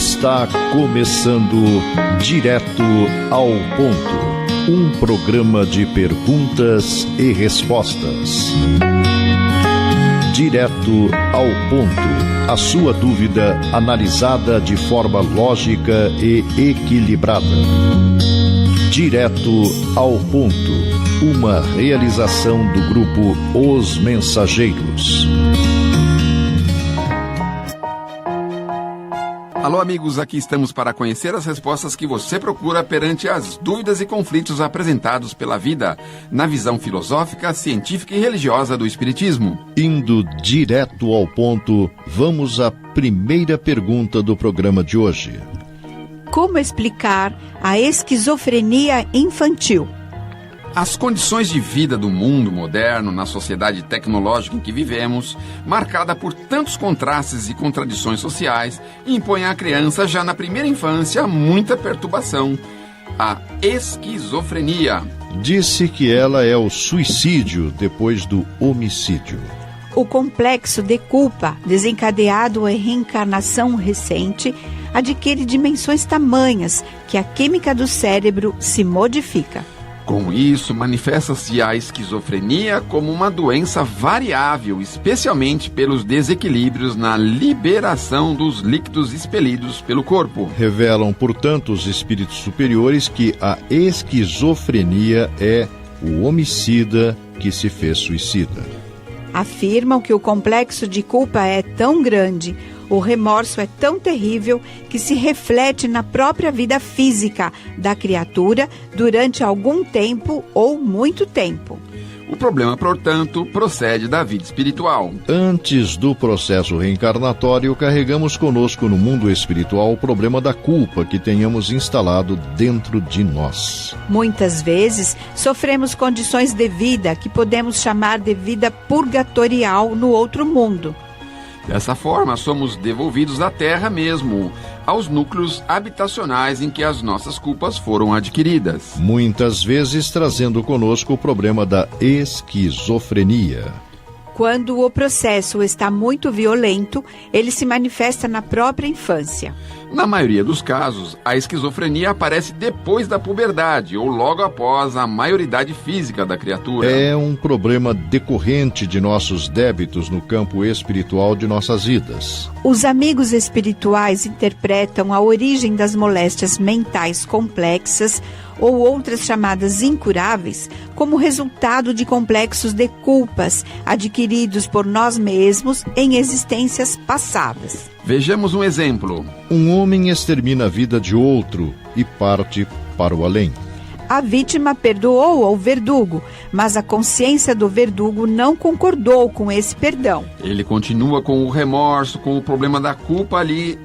Está começando Direto ao Ponto, um programa de perguntas e respostas. Direto ao Ponto, a sua dúvida analisada de forma lógica e equilibrada. Direto ao Ponto, uma realização do grupo Os Mensageiros. Alô, amigos, aqui estamos para conhecer as respostas que você procura perante as dúvidas e conflitos apresentados pela vida, na visão filosófica, científica e religiosa do Espiritismo. Indo direto ao ponto, vamos à primeira pergunta do programa de hoje. Como explicar a esquizofrenia infantil? As condições de vida do mundo moderno, na sociedade tecnológica em que vivemos, marcada por tantos contrastes e contradições sociais, impõe à criança, já na primeira infância, muita perturbação. A esquizofrenia. Disse que ela é o suicídio depois do homicídio. O complexo de culpa, desencadeado em reencarnação recente, adquire dimensões tamanhas que a química do cérebro se modifica. Com isso, manifesta-se a esquizofrenia como uma doença variável, especialmente pelos desequilíbrios na liberação dos líquidos expelidos pelo corpo. Revelam, portanto, os espíritos superiores que a esquizofrenia é o homicida que se fez suicida. Afirmam que o complexo de culpa é tão grande, o remorso é tão terrível que se reflete na própria vida física da criatura durante algum tempo ou muito tempo. O problema, portanto, procede da vida espiritual. Antes do processo reencarnatório, carregamos conosco no mundo espiritual o problema da culpa que tenhamos instalado dentro de nós. Muitas vezes, sofremos condições de vida que podemos chamar de vida purgatorial no outro mundo. Dessa forma, somos devolvidos à Terra mesmo, aos núcleos habitacionais em que as nossas culpas foram adquiridas. Muitas vezes trazendo conosco o problema da esquizofrenia. Quando o processo está muito violento, ele se manifesta na própria infância. Na maioria dos casos, a esquizofrenia aparece depois da puberdade ou logo após a maioridade física da criatura. É um problema decorrente de nossos débitos no campo espiritual de nossas vidas. Os amigos espirituais interpretam a origem das moléstias mentais complexas ou outras chamadas incuráveis como resultado de complexos de culpas adquiridos por nós mesmos em existências passadas. Vejamos um exemplo. Um homem extermina a vida de outro e parte para o além. A vítima perdoou ao verdugo, mas a consciência do verdugo não concordou com esse perdão. Ele continua com o remorso, com o problema da culpa ali,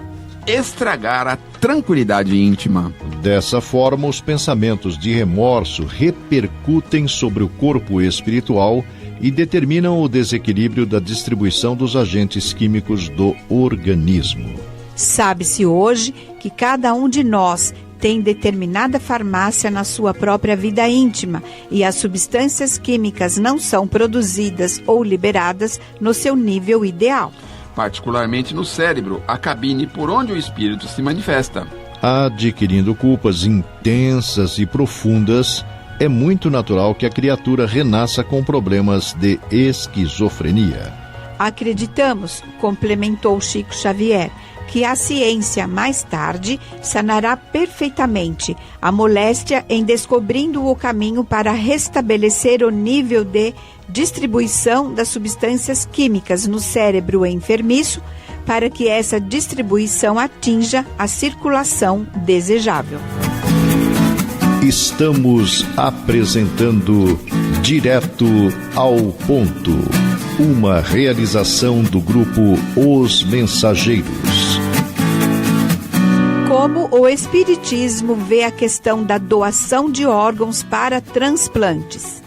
estragar a tranquilidade íntima. Dessa forma, os pensamentos de remorso repercutem sobre o corpo espiritual e determinam o desequilíbrio da distribuição dos agentes químicos do organismo. Sabe-se hoje que cada um de nós tem determinada farmácia na sua própria vida íntima e as substâncias químicas não são produzidas ou liberadas no seu nível ideal. Particularmente no cérebro, a cabine por onde o espírito se manifesta. Adquirindo culpas intensas e profundas, é muito natural que a criatura renasça com problemas de esquizofrenia. Acreditamos, complementou Chico Xavier, que a ciência, mais tarde, sanará perfeitamente a moléstia em descobrindo o caminho para restabelecer o nível de distribuição das substâncias químicas no cérebro enfermiço, para que essa distribuição atinja a circulação desejável. Estamos apresentando Direto ao Ponto, uma realização do grupo Os Mensageiros. Como o Espiritismo vê a questão da doação de órgãos para transplantes?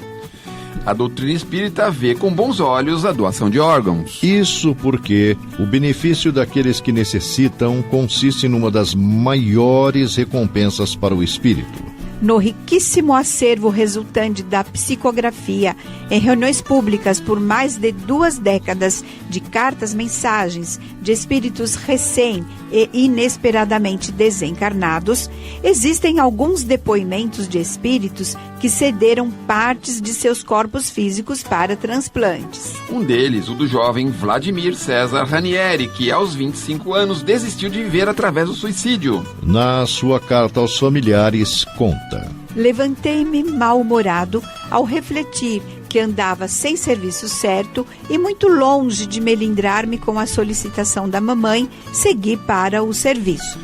A doutrina espírita vê com bons olhos a doação de órgãos. Isso porque o benefício daqueles que necessitam consiste numa das maiores recompensas para o espírito. no riquíssimo acervo resultante da psicografia em reuniões públicas por mais de 2 décadas de cartas, mensagens de espíritos recém e inesperadamente desencarnados, existem alguns depoimentos de espíritos que cederam partes de seus corpos físicos para transplantes. Um deles, o do jovem Vladimir César Ranieri, que aos 25 anos desistiu de viver através do suicídio. Na sua carta aos familiares, conta: Levantei-me mal-humorado ao refletir que andava sem serviço certo e muito longe de melindrar-me com a solicitação da mamãe, segui para o serviço.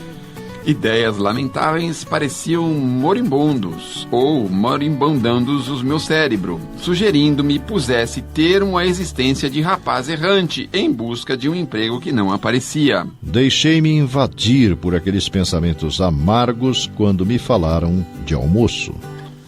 Ideias lamentáveis pareciam moribundos ou moribundandos o meu cérebro, sugerindo-me pusesse termo à existência de rapaz errante em busca de um emprego que não aparecia. Deixei-me invadir por aqueles pensamentos amargos quando me falaram de almoço.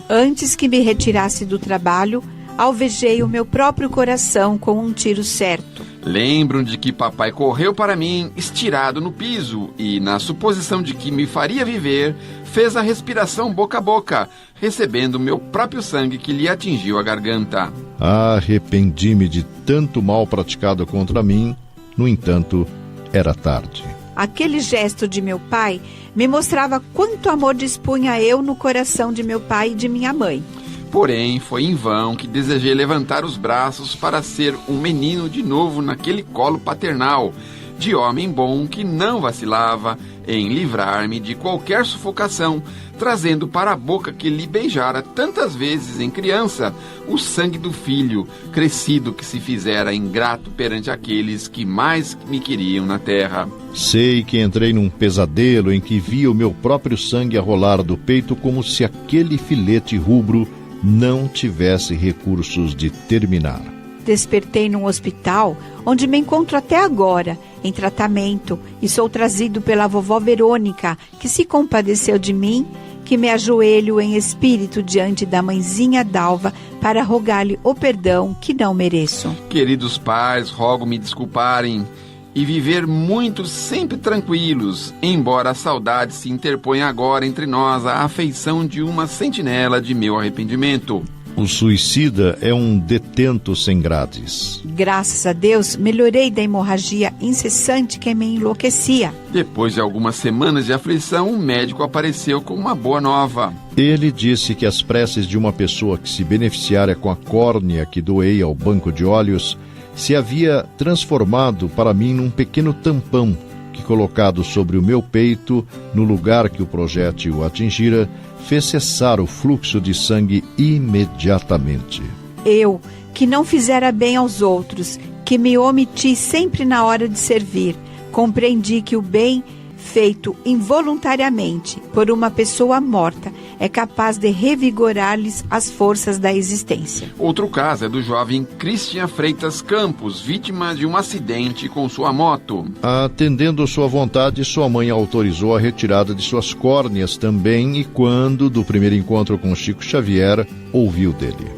Antes que me retirasse do trabalho, alvejei o meu próprio coração com um tiro certo. Lembro de que papai correu para mim estirado no piso e, na suposição de que me faria viver, fez a respiração boca a boca, recebendo o meu próprio sangue que lhe atingiu a garganta. Arrependi-me de tanto mal praticado contra mim, no entanto, era tarde. Aquele gesto de meu pai me mostrava quanto amor dispunha eu no coração de meu pai e de minha mãe. Porém, foi em vão que desejei levantar os braços para ser um menino de novo naquele colo paternal, de homem bom que não vacilava em livrar-me de qualquer sufocação, trazendo para a boca que lhe beijara tantas vezes em criança o sangue do filho, crescido que se fizera ingrato perante aqueles que mais me queriam na terra. Sei que entrei num pesadelo em que via o meu próprio sangue a rolar do peito como se aquele filete rubro não tivesse recursos de terminar. Despertei num hospital, onde me encontro até agora, em tratamento, e sou trazido pela vovó Verônica, que se compadeceu de mim, que me ajoelho em espírito diante da mãezinha Dalva para rogar-lhe o perdão que não mereço. Queridos pais, rogo-me desculparem e viver muito sempre tranquilos, embora a saudade se interponha agora entre nós a afeição de uma sentinela de meu arrependimento. O suicida é um detento sem grades. Graças a Deus, melhorei da hemorragia incessante que me enlouquecia. Depois de algumas semanas de aflição, um médico apareceu com uma boa nova. Ele disse que as preces de uma pessoa que se beneficiara com a córnea que doei ao banco de olhos se havia transformado para mim num pequeno tampão que, colocado sobre o meu peito, no lugar que o projétil atingira, fez cessar o fluxo de sangue imediatamente. Eu, que não fizera bem aos outros, que me omiti sempre na hora de servir, compreendi que o bem feito involuntariamente por uma pessoa morta é capaz de revigorar-lhes as forças da existência. Outro caso é do jovem Christian Freitas Campos, vítima de um acidente com sua moto. Atendendo sua vontade, sua mãe autorizou a retirada de suas córneas também e quando, do primeiro encontro com Chico Xavier, ouviu dele: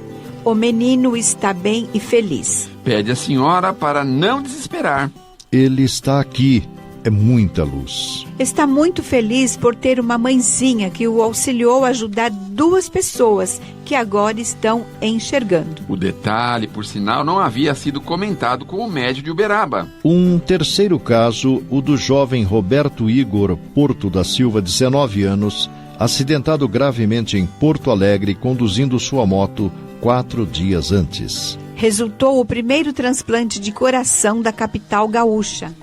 O menino está bem e feliz. Pede à senhora para não desesperar. Ele está aqui. É muita luz. Está muito feliz por ter uma mãezinha que o auxiliou a ajudar 2 pessoas que agora estão enxergando. O detalhe, por sinal, não havia sido comentado com o médico de Uberaba. Um terceiro caso, o do jovem Roberto Igor Porto da Silva, 19 anos, acidentado gravemente em Porto Alegre conduzindo sua moto 4 dias antes. Resultou o primeiro transplante de coração da capital gaúcha.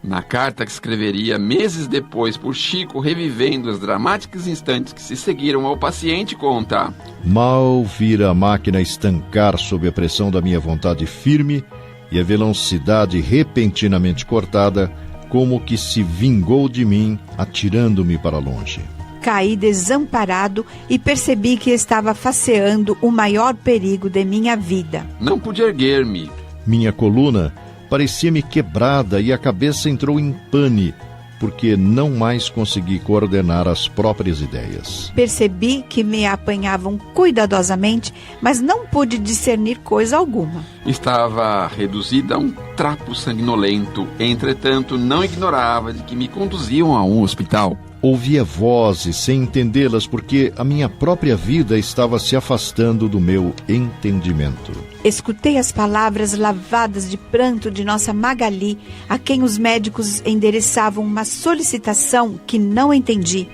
Na carta que escreveria meses depois por Chico, revivendo os dramáticos instantes que se seguiram ao paciente, conta: Mal vira a máquina estancar sob a pressão da minha vontade firme e a velocidade repentinamente cortada, como que se vingou de mim, atirando-me para longe. Caí desamparado e percebi que estava faceando o maior perigo de minha vida. Não pude erguer-me. Minha coluna parecia-me quebrada e a cabeça entrou em pane, porque não mais consegui coordenar as próprias ideias. Percebi que me apanhavam cuidadosamente, mas não pude discernir coisa alguma. Estava reduzida a um trapo sanguinolento, entretanto não ignorava de que me conduziam a um hospital. Ouvia vozes sem entendê-las porque a minha própria vida estava se afastando do meu entendimento. Escutei as palavras lavadas de pranto de nossa Magali, a quem os médicos endereçavam uma solicitação que não entendi.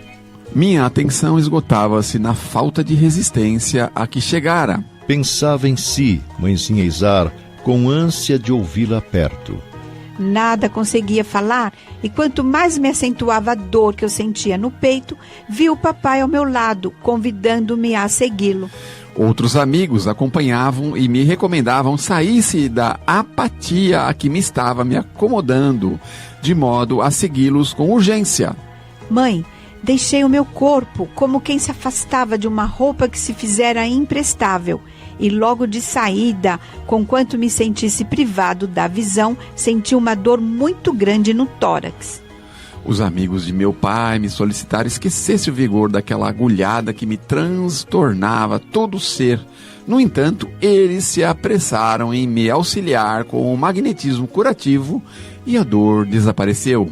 Minha atenção esgotava-se na falta de resistência a que chegara. Pensava em si, mãezinha Izar, com ânsia de ouvi-la perto. Nada conseguia falar, e quanto mais me acentuava a dor que eu sentia no peito, vi o papai ao meu lado, convidando-me a segui-lo. Outros amigos acompanhavam e me recomendavam sair-se da apatia a que me estava me acomodando, de modo a segui-los com urgência. Mãe, deixei o meu corpo como quem se afastava de uma roupa que se fizera imprestável, e logo de saída, conquanto me sentisse privado da visão, senti uma dor muito grande no tórax. Os amigos de meu pai me solicitaram esquecesse o vigor daquela agulhada que me transtornava todo o ser. No entanto, eles se apressaram em me auxiliar com o magnetismo curativo e a dor desapareceu.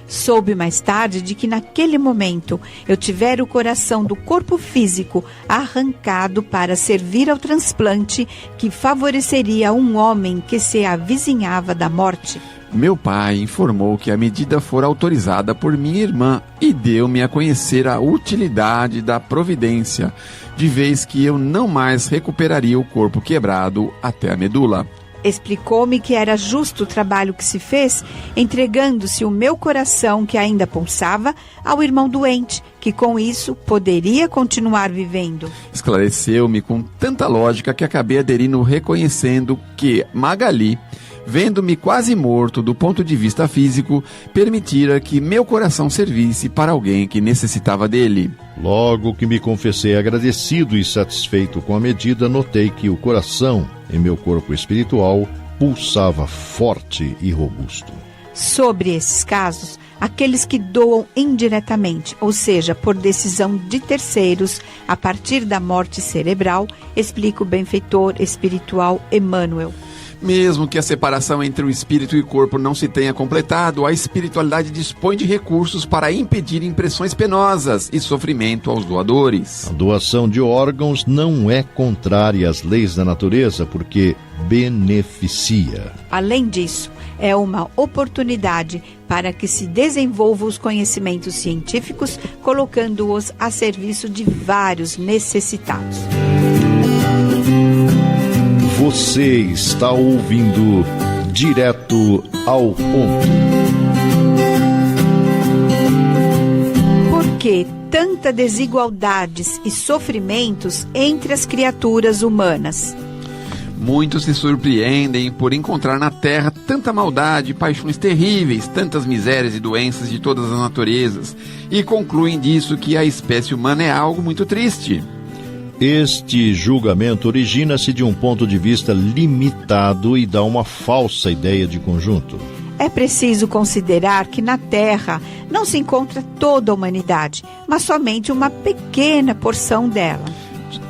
Soube mais tarde de que naquele momento eu tivera o coração do corpo físico arrancado para servir ao transplante que favoreceria um homem que se avizinhava da morte. Meu pai informou que a medida fora autorizada por minha irmã e deu-me a conhecer a utilidade da providência, de vez que eu não mais recuperaria o corpo quebrado até a medula. Explicou-me que era justo o trabalho que se fez, entregando-se o meu coração, que ainda pulsava, ao irmão doente, que com isso poderia continuar vivendo. Esclareceu-me com tanta lógica que acabei aderindo reconhecendo que Magali, vendo-me quase morto do ponto de vista físico, permitira que meu coração servisse para alguém que necessitava dele. Logo que me confessei agradecido e satisfeito com a medida, notei que o coração, em meu corpo espiritual, pulsava forte e robusto. Sobre esses casos, aqueles que doam indiretamente, ou seja, por decisão de terceiros, a partir da morte cerebral, explica o benfeitor espiritual Emmanuel. Mesmo que a separação entre o espírito e o corpo não se tenha completado, a espiritualidade dispõe de recursos para impedir impressões penosas e sofrimento aos doadores. A doação de órgãos não é contrária às leis da natureza, porque beneficia. Além disso, é uma oportunidade para que se desenvolvam os conhecimentos científicos, colocando-os a serviço de vários necessitados. Você está ouvindo Direto ao Ponto. Por que tanta desigualdades e sofrimentos entre as criaturas humanas? Muitos se surpreendem por encontrar na Terra tanta maldade, paixões terríveis, tantas misérias e doenças de todas as naturezas, e concluem disso que a espécie humana é algo muito triste. Este julgamento origina-se de um ponto de vista limitado e dá uma falsa ideia de conjunto. É preciso considerar que na Terra não se encontra toda a humanidade, mas somente uma pequena porção dela.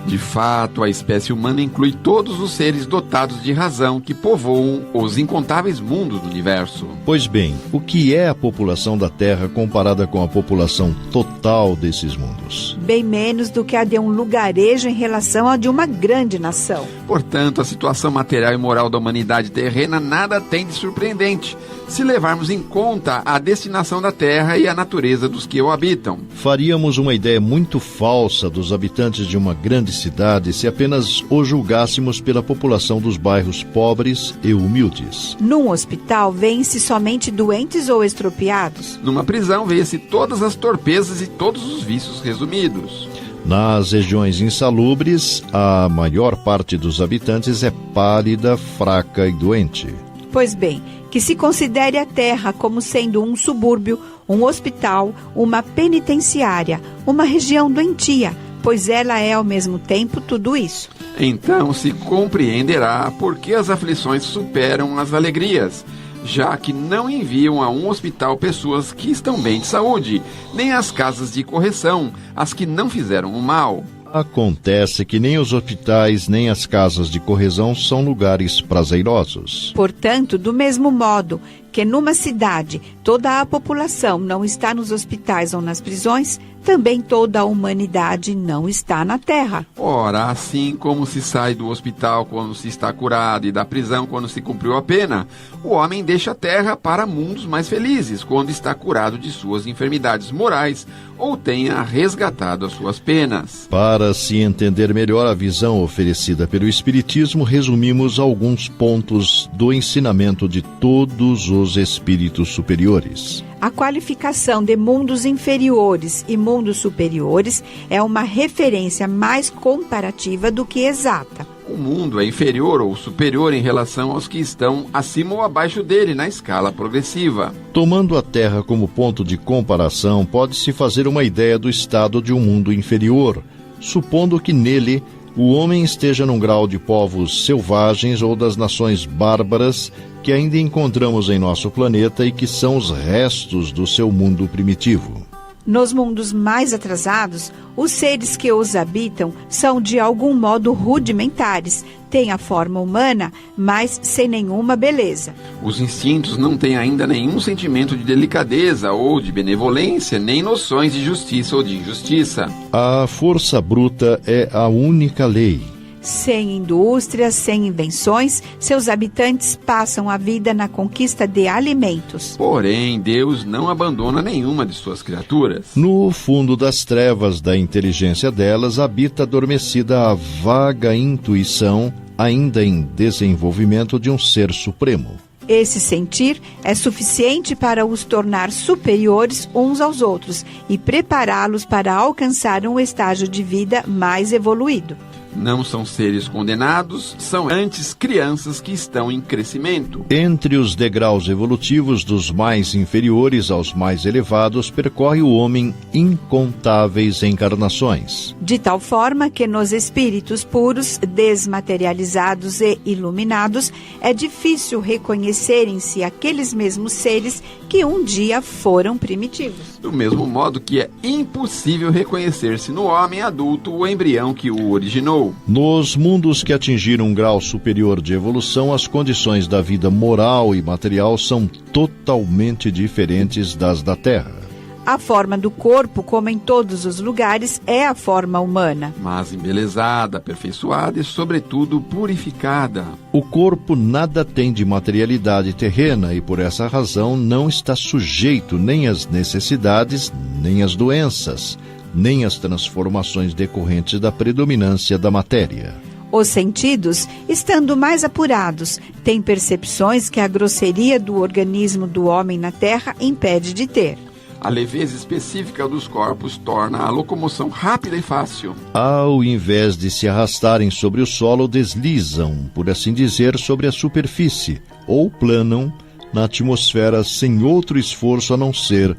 De fato, a espécie humana inclui todos os seres dotados de razão que povoam os incontáveis mundos do universo. Pois bem, o que é a população da Terra comparada com a população total desses mundos? Bem menos do que a de um lugarejo em relação à de uma grande nação. Portanto, a situação material e moral da humanidade terrena nada tem de surpreendente, se levarmos em conta a destinação da Terra e a natureza dos que o habitam. Faríamos uma ideia muito falsa dos habitantes de uma grande cidade se apenas o julgássemos pela população dos bairros pobres e humildes. Num hospital, vêem-se somente doentes ou estropiados. Numa prisão, vê-se todas as torpezas e todos os vícios resumidos. Nas regiões insalubres, a maior parte dos habitantes é pálida, fraca e doente. Pois bem, que se considere a Terra como sendo um subúrbio, um hospital, uma penitenciária, uma região doentia, pois ela é ao mesmo tempo tudo isso. Então se compreenderá por que as aflições superam as alegrias, já que não enviam a um hospital pessoas que estão bem de saúde, nem às casas de correção, as que não fizeram o mal. Acontece que nem os hospitais nem as casas de correção são lugares prazerosos. Portanto, do mesmo modo que numa cidade toda a população não está nos hospitais ou nas prisões, também toda a humanidade não está na Terra. Ora, assim como se sai do hospital quando se está curado e da prisão quando se cumpriu a pena, o homem deixa a Terra para mundos mais felizes quando está curado de suas enfermidades morais ou tenha resgatado as suas penas. Para se entender melhor a visão oferecida pelo Espiritismo, resumimos alguns pontos do ensinamento de todos os espíritos superiores. A qualificação de mundos inferiores e mundos superiores é uma referência mais comparativa do que exata. O mundo é inferior ou superior em relação aos que estão acima ou abaixo dele na escala progressiva. Tomando a Terra como ponto de comparação, pode-se fazer uma ideia do estado de um mundo inferior, supondo que nele o homem esteja num grau de povos selvagens ou das nações bárbaras que ainda encontramos em nosso planeta e que são os restos do seu mundo primitivo. Nos mundos mais atrasados, os seres que os habitam são de algum modo rudimentares, têm a forma humana, mas sem nenhuma beleza. Os instintos não têm ainda nenhum sentimento de delicadeza ou de benevolência, nem noções de justiça ou de injustiça. A força bruta é a única lei. Sem indústrias, sem invenções, seus habitantes passam a vida na conquista de alimentos. Porém, Deus não abandona nenhuma de suas criaturas. No fundo das trevas da inteligência delas habita adormecida a vaga intuição, ainda em desenvolvimento, de um ser supremo. Esse sentir é suficiente para os tornar superiores uns aos outros e prepará-los para alcançar um estágio de vida mais evoluído. Não são seres condenados, são antes crianças que estão em crescimento. Entre os degraus evolutivos dos mais inferiores aos mais elevados, percorre o homem incontáveis encarnações. De tal forma que nos espíritos puros, desmaterializados e iluminados, é difícil reconhecerem-se aqueles mesmos seres que um dia foram primitivos. Do mesmo modo que é impossível reconhecer-se no homem adulto o embrião que o originou. Nos mundos que atingiram um grau superior de evolução, as condições da vida moral e material são totalmente diferentes das da Terra. A forma do corpo, como em todos os lugares, é a forma humana. Mas embelezada, aperfeiçoada e, sobretudo, purificada. O corpo nada tem de materialidade terrena e, por essa razão, não está sujeito nem às necessidades, nem às doenças, nem às transformações decorrentes da predominância da matéria. Os sentidos, estando mais apurados, têm percepções que a grosseria do organismo do homem na Terra impede de ter. A leveza específica dos corpos torna a locomoção rápida e fácil. Ao invés de se arrastarem sobre o solo, deslizam, por assim dizer, sobre a superfície, ou planam na atmosfera sem outro esforço a não ser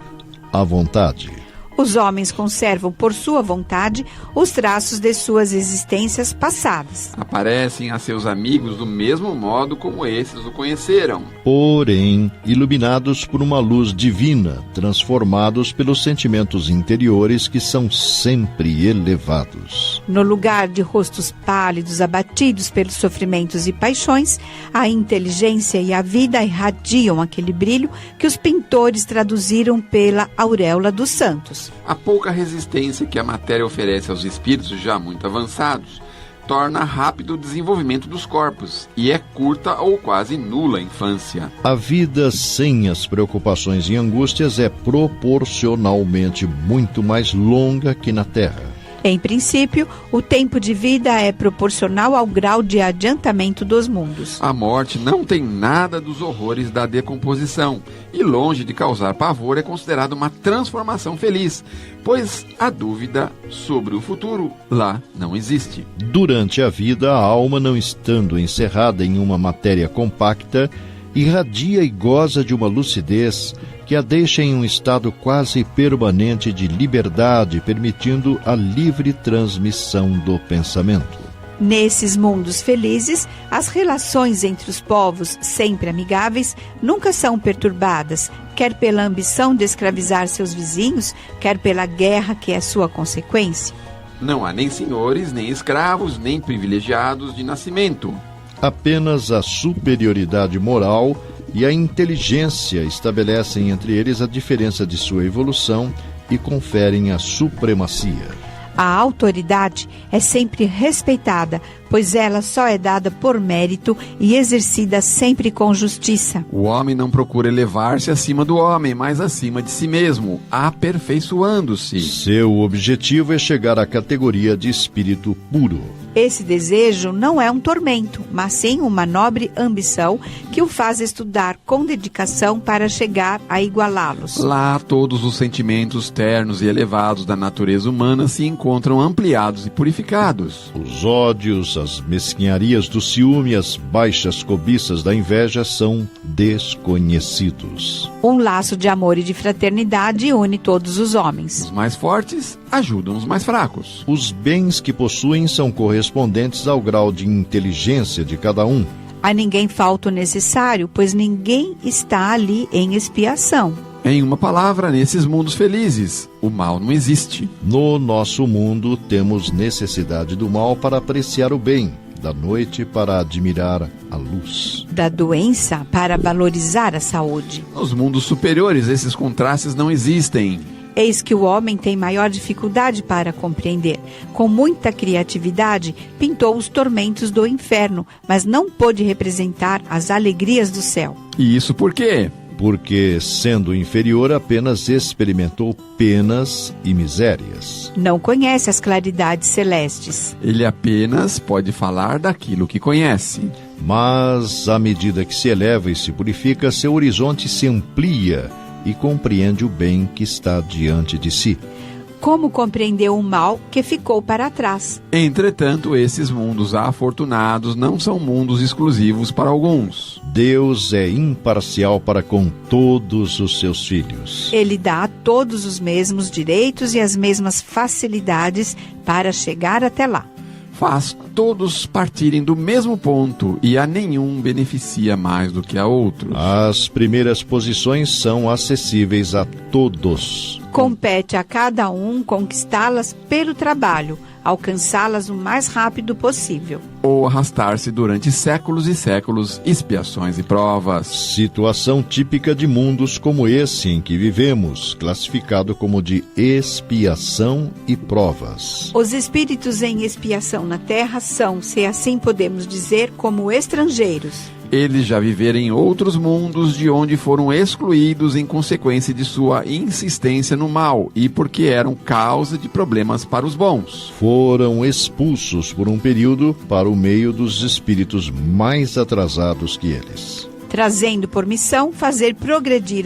a vontade. Os homens conservam por sua vontade os traços de suas existências passadas. Aparecem a seus amigos do mesmo modo como esses o conheceram. Porém, iluminados por uma luz divina, transformados pelos sentimentos interiores que são sempre elevados. No lugar de rostos pálidos, abatidos pelos sofrimentos e paixões, a inteligência e a vida irradiam aquele brilho que os pintores traduziram pela auréola dos santos. A pouca resistência que a matéria oferece aos espíritos já muito avançados torna rápido o desenvolvimento dos corpos e é curta ou quase nula a infância. A vida sem as preocupações e angústias é proporcionalmente muito mais longa que na Terra. Em princípio, o tempo de vida é proporcional ao grau de adiantamento dos mundos. A morte não tem nada dos horrores da decomposição e, longe de causar pavor, é considerada uma transformação feliz, pois a dúvida sobre o futuro lá não existe. Durante a vida, a alma, não estando encerrada em uma matéria compacta, irradia e goza de uma lucidez que a deixa em um estado quase permanente de liberdade, permitindo a livre transmissão do pensamento. Nesses mundos felizes, as relações entre os povos, sempre amigáveis, nunca são perturbadas, quer pela ambição de escravizar seus vizinhos, quer pela guerra que é sua consequência. Não há nem senhores, nem escravos, nem privilegiados de nascimento. Apenas a superioridade moral e a inteligência estabelecem entre eles a diferença de sua evolução e conferem a supremacia. A autoridade é sempre respeitada, pois ela só é dada por mérito e exercida sempre com justiça. O homem não procura elevar-se acima do homem, mas acima de si mesmo, aperfeiçoando-se. Seu objetivo é chegar à categoria de espírito puro. Esse desejo não é um tormento, mas sim uma nobre ambição que o faz estudar com dedicação para chegar a igualá-los. Lá, todos os sentimentos ternos e elevados da natureza humana se encontram ampliados e purificados. Os ódios, as mesquinharias do ciúme, as baixas cobiças da inveja são desconhecidos. Um laço de amor e de fraternidade une todos os homens. Os mais fortes ajudam os mais fracos. Os bens que possuem são correspondentes ao grau de inteligência de cada um. A ninguém falta o necessário, pois ninguém está ali em expiação. Em uma palavra, nesses mundos felizes, o mal não existe. No nosso mundo, temos necessidade do mal para apreciar o bem, da noite para admirar a luz, da doença para valorizar a saúde. Nos mundos superiores, esses contrastes não existem. Eis que o homem tem maior dificuldade para compreender. Com muita criatividade, pintou os tormentos do inferno, mas não pôde representar as alegrias do céu. E isso por quê? Porque, sendo inferior, apenas experimentou penas e misérias. Não conhece as claridades celestes. Ele apenas pode falar daquilo que conhece. Mas, à medida que se eleva e se purifica, seu horizonte se amplia e compreende o bem que está diante de si. Como compreendeu o mal que ficou para trás? Entretanto, esses mundos afortunados não são mundos exclusivos para alguns. Deus é imparcial para com todos os seus filhos. Ele dá a todos os mesmos direitos e as mesmas facilidades para chegar até lá. Faz todos partirem do mesmo ponto e a nenhum beneficia mais do que a outros. As primeiras posições são acessíveis a todos. Compete a cada um conquistá-las pelo trabalho, alcançá-las o mais rápido possível. Ou arrastar-se durante séculos e séculos, expiações e provas. Situação típica de mundos como esse em que vivemos, classificado como de expiação e provas. Os espíritos em expiação na Terra são, se assim podemos dizer, como estrangeiros. Eles já viveram em outros mundos de onde foram excluídos em consequência de sua insistência no mal e porque eram causa de problemas para os bons. Foram expulsos por um período para o meio dos espíritos mais atrasados que eles, trazendo por missão fazer progredir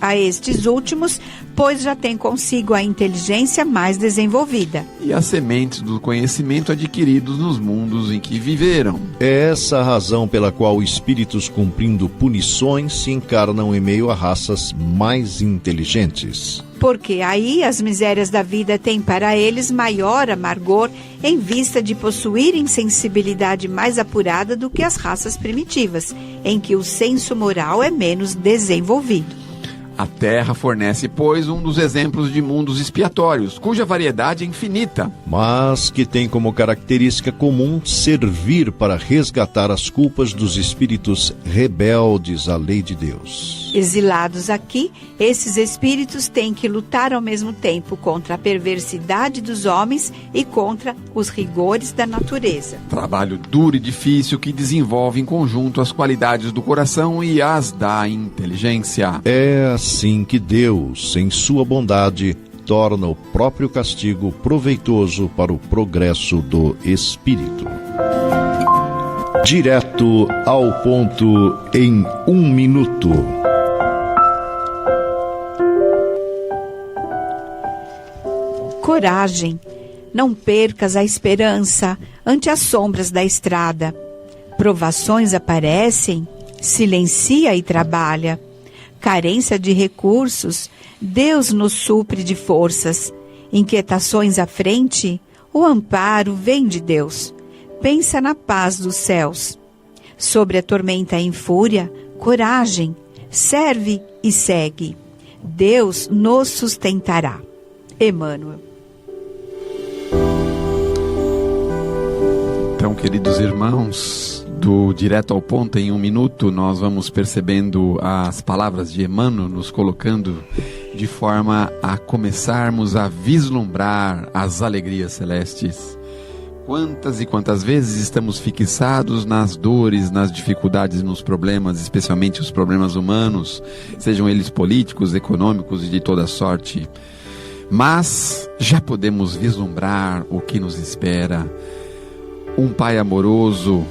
a estes últimos, pois já tem consigo a inteligência mais desenvolvida. E as sementes do conhecimento adquiridos nos mundos em que viveram. É essa a razão pela qual espíritos cumprindo punições se encarnam em meio a raças mais inteligentes. Porque aí as misérias da vida têm para eles maior amargor em vista de possuírem sensibilidade mais apurada do que as raças primitivas, em que o senso moral é menos desenvolvido. A Terra fornece, pois, um dos exemplos de mundos expiatórios, cuja variedade é infinita. Mas que tem como característica comum servir para resgatar as culpas dos espíritos rebeldes à lei de Deus. Exilados aqui, esses espíritos têm que lutar ao mesmo tempo contra a perversidade dos homens e contra os rigores da natureza. Trabalho duro e difícil que desenvolve em conjunto as qualidades do coração e as da inteligência. É assim que Deus, em sua bondade, torna o próprio castigo proveitoso para o progresso do espírito. Direto ao ponto em 1 minuto. Coragem, não percas a esperança ante as sombras da estrada. Provações aparecem, silencia e trabalha. Carência de recursos, Deus nos supre de forças. Inquietações à frente, o amparo vem de Deus. Pensa na paz dos céus. Sobre a tormenta em fúria, coragem, serve e segue. Deus nos sustentará. Emmanuel. Então, queridos irmãos, Do Direto ao Ponto em um minuto, nós vamos percebendo as palavras de Emmanuel nos colocando de forma a começarmos a vislumbrar as alegrias celestes. Quantas e quantas vezes estamos fixados nas dores, nas dificuldades, nos problemas, especialmente os problemas humanos, sejam eles políticos, econômicos e de toda sorte. Mas já podemos vislumbrar o que nos espera. Um Pai amoroso,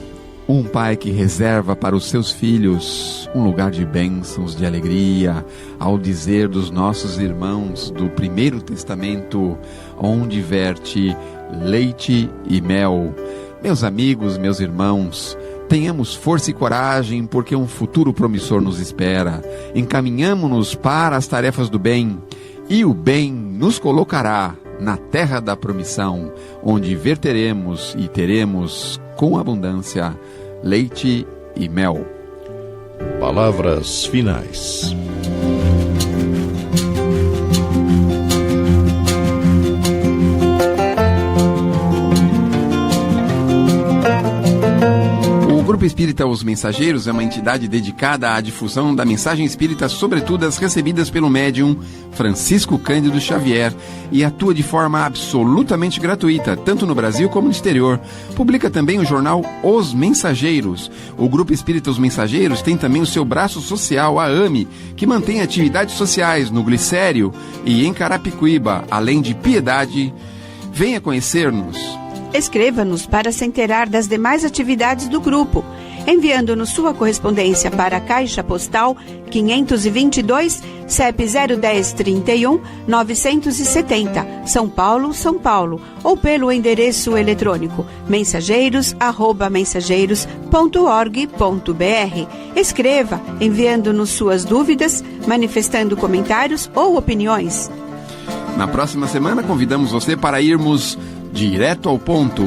um Pai que reserva para os seus filhos um lugar de bênçãos, de alegria, ao dizer dos nossos irmãos do Primeiro Testamento, onde verte leite e mel. Meus amigos, meus irmãos, tenhamos força e coragem, porque um futuro promissor nos espera. Encaminhamo-nos para as tarefas do bem, e o bem nos colocará na terra da promissão, onde verteremos e teremos com abundância leite e mel. Palavras finais. O Grupo Espírita Os Mensageiros é uma entidade dedicada à difusão da mensagem espírita, sobretudo as recebidas pelo médium Francisco Cândido Xavier, e atua de forma absolutamente gratuita, tanto no Brasil como no exterior. Publica também o jornal Os Mensageiros. O Grupo Espírita Os Mensageiros tem também o seu braço social, a AME, que mantém atividades sociais no Glicério e em Carapicuíba, além de Piedade. Venha conhecer-nos. Escreva-nos para se inteirar das demais atividades do grupo, enviando-nos sua correspondência para a Caixa Postal 522, CEP 01031 970, São Paulo, São Paulo, ou pelo endereço eletrônico mensageiros@mensageiros.org.br. Escreva, enviando-nos suas dúvidas, manifestando comentários ou opiniões. Na próxima semana, convidamos você para irmos direto ao ponto.